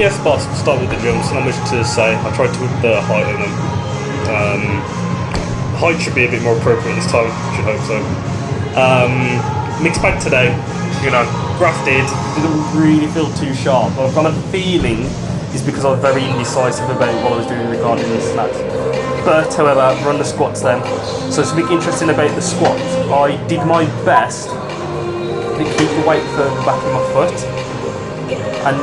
Yes, but I'll start with the jumps. Not much to say. I tried to whip the height of them. Height should be a bit more appropriate this time. Should hope so. Mixed bag today. You know, grafted. Didn't really feel too sharp. I've got a feeling it's because I was very indecisive about what I was doing regarding the snatch. But however, run the squats then. So something interesting about the squats. I did my best to keep the weight further back in my foot, and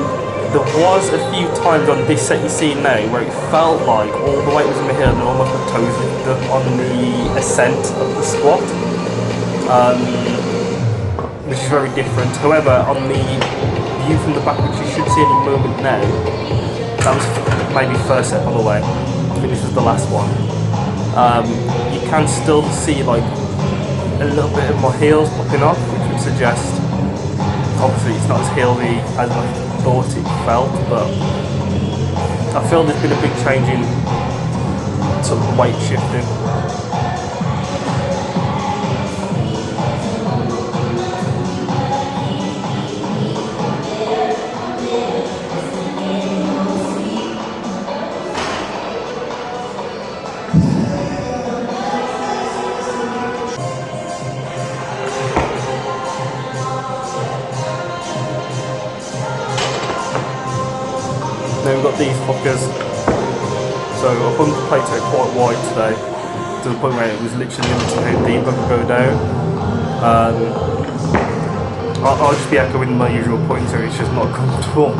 there was a few times on this set you see now where it felt like all the weight was in my heel and almost my toes lifted up on the ascent of the squat, which is very different. However, on the view from the back, which you should see any moment now, that was maybe first set by the way. I think this was the last one. You can still see like a little bit of my heels popping off, which would suggest obviously it's not as heely as I thought it felt, but I feel there's been a big change in sort of weight shifting. Then we've got these fuckers. So I bumped the plate out quite wide today, to the point where it was literally limited how deep I could go down. I'll just be echoing my usual pointer, it's just not comfortable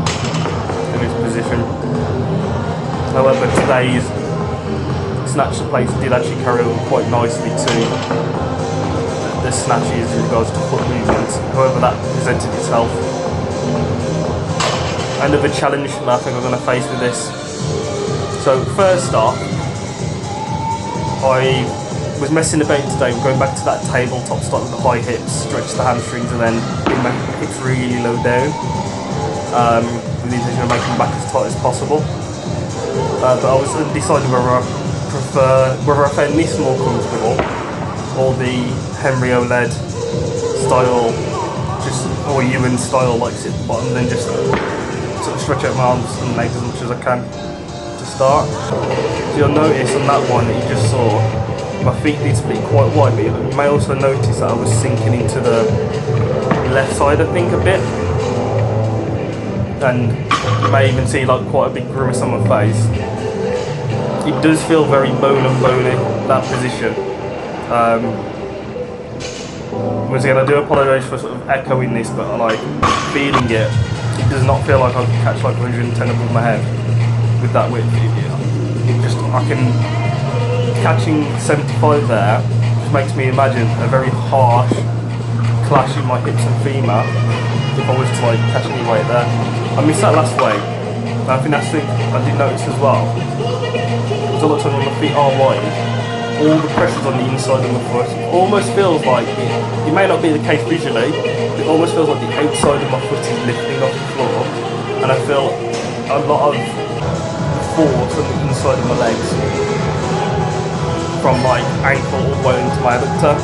in this position. However, today's snatch the plates did actually carry over quite nicely to the snatches in regards to foot movements. However, that presented itself. Another challenge that I think I'm going to face with this. So first off, I was messing about today, going back to that tabletop start with the high hips, stretch the hamstrings and then bring my hips really low down, with the intention of making them back as tight as possible. But I was deciding whether I found this more comfortable or the Henry led style, or Ewan style, like sit at the bottom and then just sort of stretch out my arms and legs as much as I can to start. So you'll notice on that one that you just saw, my feet did split quite wide, but you may also notice that I was sinking into the left side, I think, a bit. And you may even see like quite a big grimace on my face. It does feel very bone and bony, that position. Once again, I do apologise for sort of echoing this, but I like feeling it. It does not feel like I can catch like 110 above my head with that width. Catching 75 there just makes me imagine a very harsh clash in my hips and femur if I was to like catch any weight there. I missed that last weight. I think that's the thing I did notice as well. Because a lot of times when my feet are wide, all the pressure's on the inside of my foot. It almost feels like, it may not be the case visually, but it almost feels like the outside of my foot is lifting off the floor, and I feel a lot of force on the inside of my legs, from my ankle all the way into my adductor.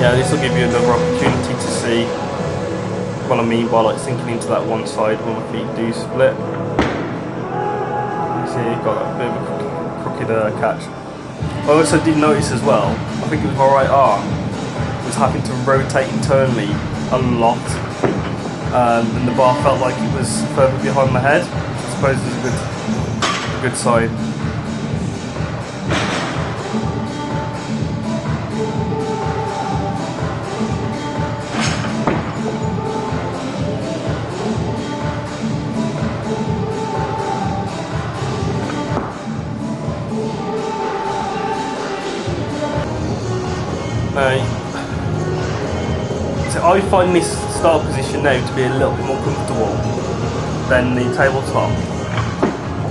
Yeah, this will give you another opportunity to see what I mean by like sinking into that one side when my feet do split. You see, you've got a bit of a crooked catch. I also did notice as well, I think it was my right arm was having to rotate internally a lot, and the bar felt like it was further behind my head, which I suppose is a good sign. So I find this start position now to be a little bit more comfortable than the tabletop,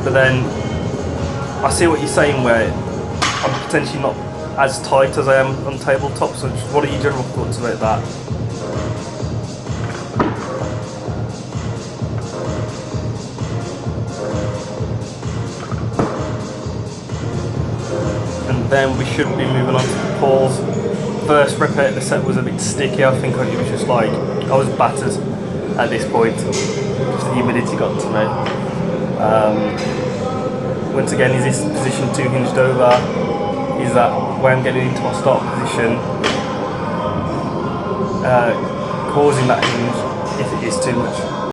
but then I see what you're saying where I'm potentially not as tight as I am on tabletop, so just what are your general thoughts about that? then we should be moving on to the pulls. First rep at the set was a bit sticky. I think it was just like, I was battered at this point. Just the humidity got to me. Once again, is this position too hinged over? Is that where I'm getting into my start position causing that hinge if it is too much?